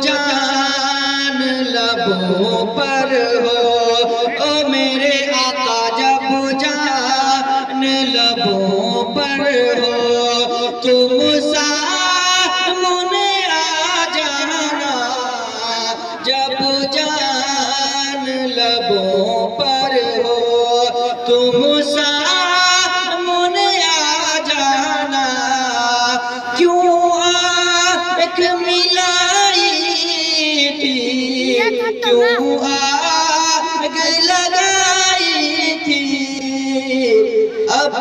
جان لبوں پر ہو، او میرے آقا جب جان لبوں پر ہو، تم سامنے آ جانا جب جان لبوں پر ہو، تم سامنے آ جانا، کیوں آنکھ ملائی تھی، کیوں آگ لگائی تھی، اب